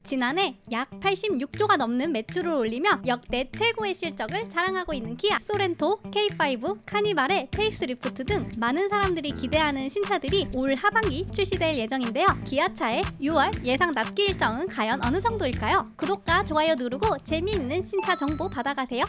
지난해 약 86조가 넘는 매출을 올리며 역대 최고의 실적을 자랑하고 있는 기아, 소렌토, K5, 카니발의 페이스리프트 등 많은 사람들이 기대하는 신차들이 올 하반기 출시될 예정인데요. 기아차의 6월 예상 납기 일정은 과연 어느 정도일까요? 구독과 좋아요 누르고 재미있는 신차 정보 받아가세요.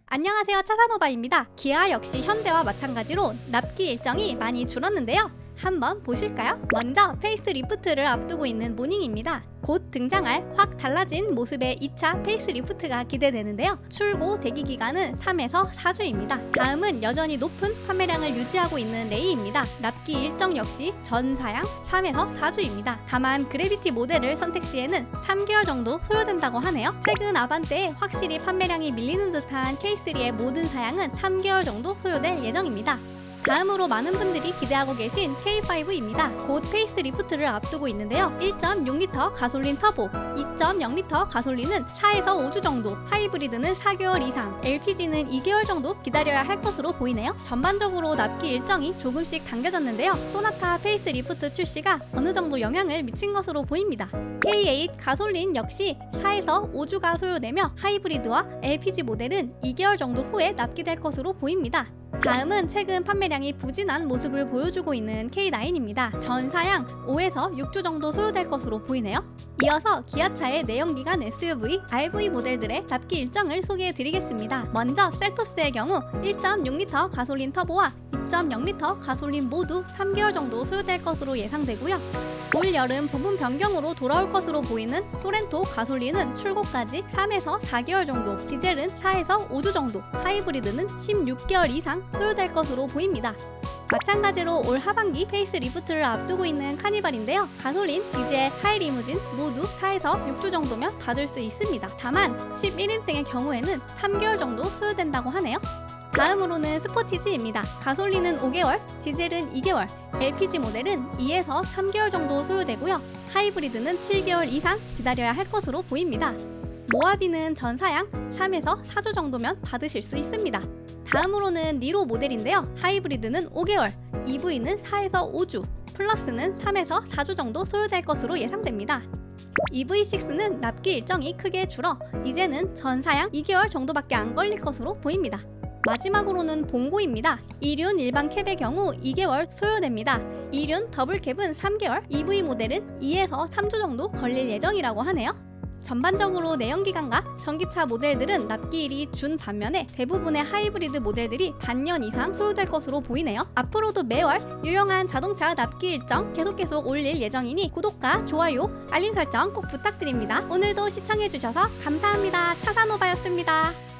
안녕하세요, 차산오바입니다. 기아 역시 현대와 마찬가지로 납기 일정이 많이 줄었는데요. 한번 보실까요? 먼저 페이스리프트를 앞두고 있는 모닝입니다. 곧 등장할 확 달라진 모습의 2차 페이스리프트가 기대되는데요. 출고 대기 기간은 3에서 4주입니다. 다음은 여전히 높은 판매량을 유지하고 있는 레이입니다. 납기 일정 역시 전 사양 3에서 4주입니다. 다만 그래비티 모델을 선택 시에는 3개월 정도 소요된다고 하네요. 최근 아반떼에 확실히 판매량이 밀리는 듯한 K3의 모든 사양은 3개월 정도 소요될 예정입니다. 다음으로 많은 분들이 기대하고 계신 K5입니다. 곧 페이스리프트를 앞두고 있는데요. 1.6L 가솔린 터보, 2.0L 가솔린은 4에서 5주 정도, 하이브리드는 4개월 이상, LPG는 2개월 정도 기다려야 할 것으로 보이네요. 전반적으로 납기 일정이 조금씩 당겨졌는데요. 소나타 페이스리프트 출시가 어느 정도 영향을 미친 것으로 보입니다. K8 가솔린 역시 4에서 5주가 소요되며 하이브리드와 LPG 모델은 2개월 정도 후에 납기될 것으로 보입니다. 다음은 최근 판매량이 부진한 모습을 보여주고 있는 K9입니다. 전 사양 5에서 6주 정도 소요될 것으로 보이네요. 이어서 기아차의 내연기관 SUV, RV 모델들의 납기 일정을 소개해드리겠습니다. 먼저 셀토스의 경우 1.6L 가솔린 터보와 2.0L 가솔린 모두 3개월 정도 소요될 것으로 예상되고요. 올 여름 부분 변경으로 돌아올 것으로 보이는 소렌토 가솔린은 출고까지 3에서 4개월 정도, 디젤은 4에서 5주 정도, 하이브리드는 16개월 이상 소요될 것으로 보입니다. 마찬가지로 올 하반기 페이스리프트를 앞두고 있는 카니발인데요. 가솔린, 디젤, 하이리무진 모두 4에서 6주 정도면 받을 수 있습니다. 다만 11인승의 경우에는 3개월 정도 소요된다고 하네요. 다음으로는 스포티지입니다. 가솔린은 5개월, 디젤은 2개월, LPG 모델은 2에서 3개월 정도 소요되고요. 하이브리드는 7개월 이상 기다려야 할 것으로 보입니다. 모하비는 전 사양 3에서 4주 정도면 받으실 수 있습니다. 다음으로는 니로 모델인데요. 하이브리드는 5개월, EV는 4에서 5주, 플러스는 3에서 4주 정도 소요될 것으로 예상됩니다. EV6는 납기 일정이 크게 줄어 이제는 전 사양 2개월 정도밖에 안 걸릴 것으로 보입니다. 마지막으로는 봉고입니다. 2륜 일반 캡의 경우 2개월 소요됩니다. 2륜 더블 캡은 3개월, EV 모델은 2에서 3주 정도 걸릴 예정이라고 하네요. 전반적으로 내연기관과 전기차 모델들은 납기일이 준 반면에 대부분의 하이브리드 모델들이 반년 이상 소요될 것으로 보이네요. 앞으로도 매월 유용한 자동차 납기 일정 계속 올릴 예정이니 구독과 좋아요, 알림 설정 꼭 부탁드립니다. 오늘도 시청해주셔서 감사합니다. 차산오바였습니다.